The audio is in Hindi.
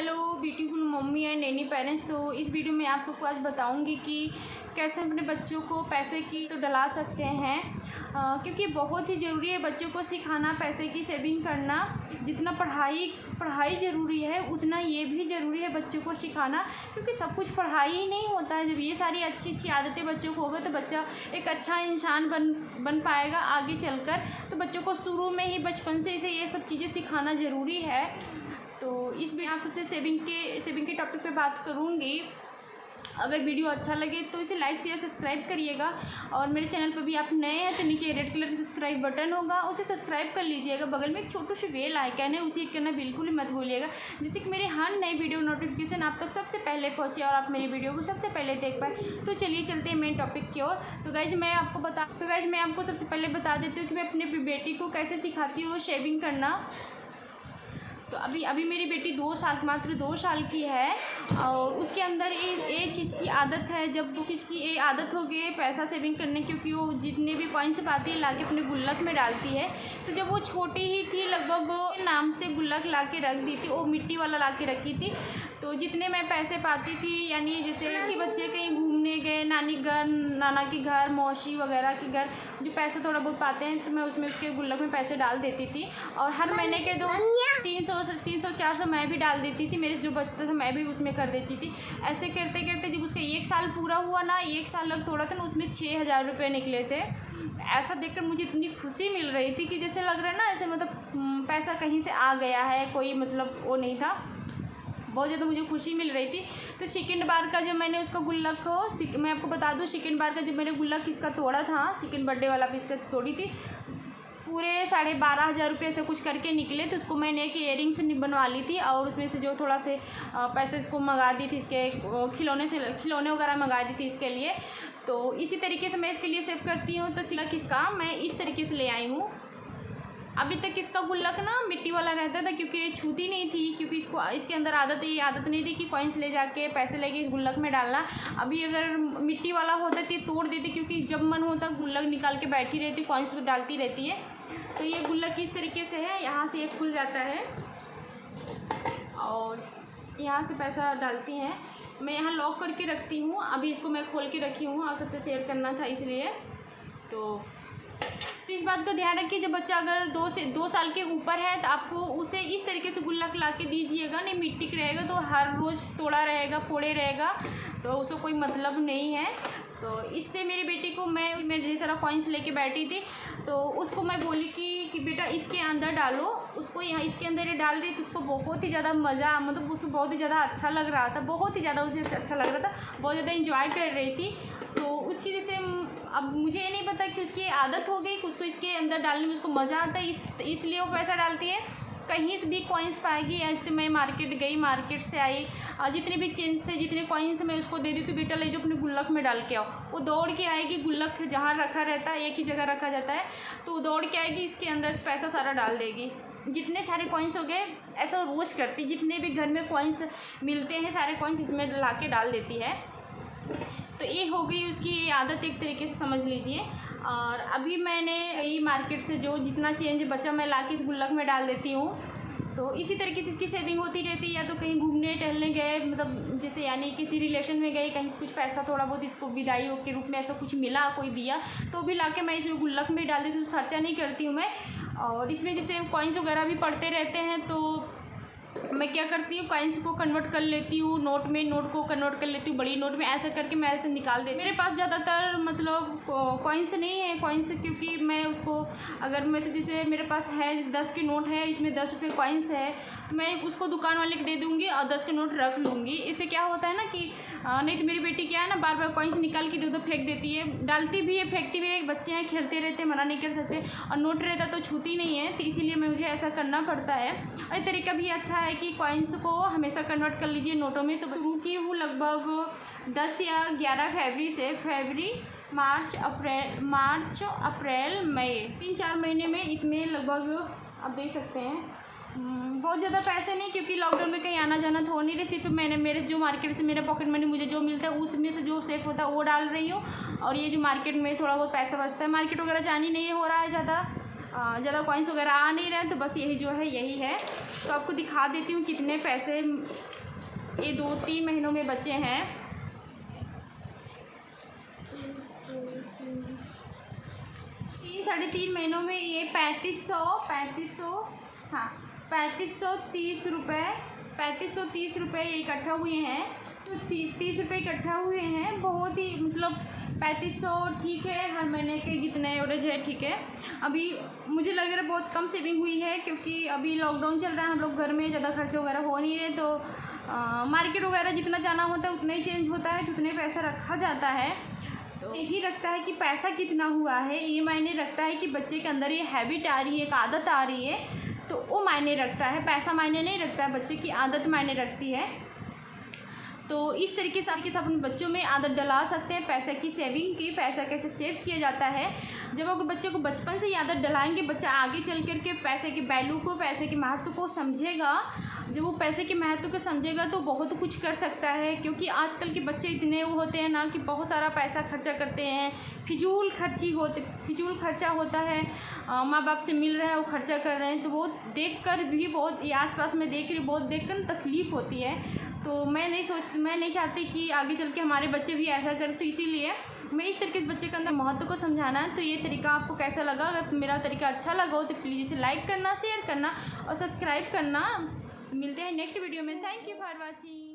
Hello beautiful mummy and any parents. तो इस वीडियो में आप सबको आज बताऊंगी कि कैसे अपने बच्चों को पैसे की तो डला सकते हैं, क्योंकि बहुत ही ज़रूरी है बच्चों को सिखाना पैसे की सेविंग करना। जितना पढ़ाई ज़रूरी है उतना ये भी ज़रूरी है बच्चों को सिखाना, क्योंकि सब कुछ पढ़ाई ही नहीं होता है। जब ये सारी अच्छी आदतें बच्चों को होगा तो बच्चा एक अच्छा इंसान बन पाएगा आगे चलकर। तो बच्चों को शुरू में ही बचपन से इसे ये सब चीज़ें सिखाना ज़रूरी है। तो इस भी आप सबसे सेविंग के टॉपिक पे बात करूँगी। अगर वीडियो अच्छा लगे तो इसे लाइक शेयर सब्सक्राइब करिएगा, और मेरे चैनल पर भी आप नए हैं तो नीचे रेड कलर का सब्सक्राइब बटन होगा, उसे सब्सक्राइब कर लीजिएगा। बगल में एक छोटू सी बेल आइकन है, उसे हिट करना बिल्कुल ही मत भूलिएगा, जिससे कि मेरे हर नई वीडियो नोटिफिकेशन आप तक सबसे पहले पहुँचे और आप मेरी वीडियो को सबसे पहले देख पाए। तो चलिए चलते हैं मेन टॉपिक की ओर। तो गाइज मैं आपको सबसे पहले बता देती हूँ कि मैं अपने बेटी को कैसे सिखाती हूँ सेविंग करना। तो अभी मेरी बेटी मात्र 2 साल की है, और उसके अंदर एक चीज़ की आदत है। जब वो चीज़ की आदत हो गई पैसा सेविंग करने, क्योंकि वो जितने भी कॉइन्स पाती है लाके अपने गुल्लक में डालती है। तो जब वो छोटी ही थी, लगभग वो नाम से गुल्लक ला के रख दी थी, वो मिट्टी वाला ला के रखी थी। तो जितने मैं पैसे पाती थी, यानी जैसे कि बच्चे कहीं घूमने गए, नानी घर, नाना के घर, मौसी वगैरह के घर, जो पैसा थोड़ा बहुत पाते हैं तो मैं उसमें उसके गुल्लक में पैसे डाल देती थी। और हर महीने के 300-400 मैं भी डाल देती थी। मेरे जो बचता था मैं भी उसमें कर देती थी। ऐसे करते करते जब उसका 1 साल पूरा हुआ ना, 1 साल लग थोड़ा था ना, उसमें 6000 रुपये निकले थे। ऐसा देखकर मुझे इतनी खुशी मिल रही थी कि जैसे लग रहा है ना, ऐसे मतलब पैसा कहीं से आ गया है, कोई मतलब वो नहीं था। बहुत ज़्यादा मुझे खुशी मिल रही थी। तो सेकंड बार का जब मैंने उसका गुल्लक मैं आपको बता दूं, सेकंड बार का जब मैंने गुल्लक इसका तोड़ा था, सेकंड बर्थडे वाला भी इसका तोड़ी थी, पूरे 12,500 रुपये से कुछ करके निकले। तो उसको मैंने एक इयरिंग्स बनवा ली थी, और उसमें से जो थोड़ा से पैसे इसको मंगा दी थी, इसके खिलौने वगैरह मंगा दी थी इसके लिए। तो इसी तरीके से मैं इसके लिए सेव करती हूँ। तो सिला किसका मैं इस तरीके से ले आई हूँ। अभी तक इसका गुल्लक ना मिट्टी वाला रहता था, क्योंकि ये छूती नहीं थी, क्योंकि इसके अंदर आदत नहीं थी कि कॉइन्स ले जाके पैसे लेके गुल्लक में डालना। अभी अगर मिट्टी वाला होता तो ये तोड़ देती, क्योंकि जब मन होता गुल्लक निकाल के बैठी रहती, कॉइन्स डालती रहती है। तो ये गुल्लक इस तरीके से है, यहाँ से ये खुल जाता है और यहाँ से पैसा डालती हैं। मैं यहाँ लॉक करके रखती हूँ, अभी इसको मैं खोल के रखी हूँ, आप सबसे शेयर करना था इसलिए। तो इस बात का ध्यान रखिए, जब बच्चा अगर 2 साल के ऊपर है तो आपको उसे इस तरीके से गुल्लक ला के दीजिएगा। नहीं मिट्टी का रहेगा तो हर रोज़ तोड़ा रहेगा, फोड़े रहेगा, तो उसको कोई मतलब नहीं है। तो इससे मेरी बेटी को मैं ढेर सारा कॉइन्स लेके बैठी थी, तो उसको मैं बोली कि बेटा इसके अंदर डालो। उसको यहाँ इसके अंदर ये डाल रही थी, उसको बहुत ही ज़्यादा मज़ा, मतलब उसको बहुत ही ज़्यादा अच्छा लग रहा था, बहुत ही ज़्यादा उसे अच्छा लग रहा था, बहुत ज़्यादा इंजॉय कर रही थी। तो उसकी जैसे अब मुझे ये नहीं पता कि उसकी आदत हो गई कि उसको इसके अंदर डालने में उसको मज़ा आता है, इसलिए वो पैसा डालती है। कहीं से भी कॉइन्स पाएगी, ऐसे मैं मार्केट गई, मार्केट से आई, जितने भी चेंज थे, जितने कॉइन्स मैं उसको दे दी, तो बेटा ले जो अपने गुल्लक में डाल के आओ। वो दौड़ के आएगी, गुल्लक जहाँ रखा रहता है एक ही जगह रखा जाता है, तो वो दौड़ के आएगी, इसके अंदर पैसा सारा डाल देगी। जितने सारे कॉइन्स हो गए, ऐसा रोज़ करती, जितने भी घर में कॉइन्स मिलते हैं सारे कॉइन्स इसमें ला के डाल देती है। तो ये हो गई उसकी आदत, एक तरीके से समझ लीजिए। और अभी मैंने यही मार्केट से जो जितना चेंज बचा मैं ला के इस गुल्लक में डाल देती हूँ। तो इसी तरीके से इसकी सेविंग होती रहती है। या तो कहीं घूमने टहलने गए, मतलब जैसे यानी किसी रिलेशन में गए, कहीं कुछ पैसा थोड़ा बहुत इसको विदाई के रूप में ऐसा कुछ मिला, कोई दिया, तो भी ला के मैं इस गुल्लक में डाल देती हूँ, खर्चा नहीं करती हूँ मैं। और इसमें जैसे कॉइन्स वगैरह भी पड़ते रहते हैं, तो मैं क्या करती हूँ, कॉइन्स को कन्वर्ट कर लेती हूँ नोट में, नोट को कन्वर्ट कर लेती हूँ बड़ी नोट में, ऐसे करके मैं ऐसे निकाल देती हूँ। मेरे पास ज़्यादातर मतलब कॉइन्स नहीं है, कॉइन्स क्योंकि मैं उसको अगर मैं तो जैसे मेरे पास है 10 के नोट है, इसमें 10 रुपये कॉइन्स है, तो मैं उसको दुकान वाले को दे दूँगी और 10 के नोट रख लूँगी। इससे क्या होता है ना कि नहीं तो मेरी बेटी क्या है ना, बार बार कॉइन्स निकाल के इधर फेंक देती है, डालती भी है फेंकती भी है, बच्चे हैं खेलते रहते हैं, मना नहीं कर सकते, और नोट रहता तो छूती नहीं है, तो इसीलिए मुझे ऐसा करना पड़ता है। और ये तरीका भी अच्छा है कि कॉइन्स को हमेशा कन्वर्ट कर लीजिए नोटों में। तो शुरू की हूँ लगभग 10 या 11 फरवरी से, मार्च अप्रैल मई, 3-4 महीने में इसमें लगभग आप देख सकते हैं। बहुत ज़्यादा पैसे नहीं, क्योंकि लॉकडाउन में कहीं आना जाना तो हो नहीं रही, सिर्फ मैंने मेरे जो मार्केट से मेरा पॉकेट मनी मुझे जो मिलता है उसमें से जो सेफ होता है वो डाल रही हूँ। और ये जो मार्केट में थोड़ा बहुत पैसा बचता है, मार्केट वगैरह जानी नहीं हो रहा है ज़्यादा, ज़्यादा कॉइन्स वगैरह आ नहीं रहे हैं, तो बस यही जो है यही है। तो आपको दिखा देती हूँ कितने पैसे ये 2-3 महीनों में बचे हैं। 3-3.5 महीनों में ये 3530 हाँ 3530 रुपये 3530 रुपये ये इकट्ठा हुए हैं। तो 30 रुपये इकट्ठा हुए हैं, बहुत ही मतलब 3500 ठीक है, हर महीने के जितने एवरेज है ठीक है। अभी मुझे लग रहा है बहुत कम सेविंग हुई है, क्योंकि अभी लॉकडाउन चल रहा है, हम लोग घर में ज़्यादा खर्चे वगैरह हो नहीं रहे, तो मार्केट वगैरह जितना जाना होता है उतना ही चेंज होता है, तो उतना ही पैसा रखा जाता है। तो यही रखता है कि पैसा कितना हुआ है, ये मायने रखता है कि बच्चे के अंदर ये हैबिट आ रही है, एक आदत आ रही है, तो वो मायने रखता है। पैसा मायने नहीं रखता है, बच्चे की आदत मायने रखती है। तो इस तरीके से अपने बच्चों में आदत डला सकते हैं पैसे की सेविंग की, पैसा कैसे सेव किया जाता है। जब अगर बच्चे को बचपन से ही आदत डलाएंगे, बच्चा आगे चल कर के पैसे के वैल्यू को, पैसे के महत्व को समझेगा। जब वो पैसे के महत्व को समझेगा तो बहुत कुछ कर सकता है, क्योंकि आजकल के बच्चे इतने वो होते हैं ना कि बहुत सारा पैसा खर्चा करते हैं, फिजूल खर्चा होता है। माँ बाप से मिल रहे हैं, वो खर्चा कर रहे हैं, तो वो देख कर भी बहुत, ये आस पास में देख रही बहुत देख कर तकलीफ़ होती है। तो मैं नहीं चाहती कि आगे चल के हमारे बच्चे भी ऐसा करें, तो इसीलिए मैं इस तरीके से बच्चे के अंदर महत्व को समझाना है। तो ये तरीका आपको कैसा लगा? अगर मेरा तरीका अच्छा लगा हो तो प्लीज़ इसे लाइक करना, शेयर करना और सब्सक्राइब करना। मिलते हैं नेक्स्ट वीडियो में। Thank you for watching.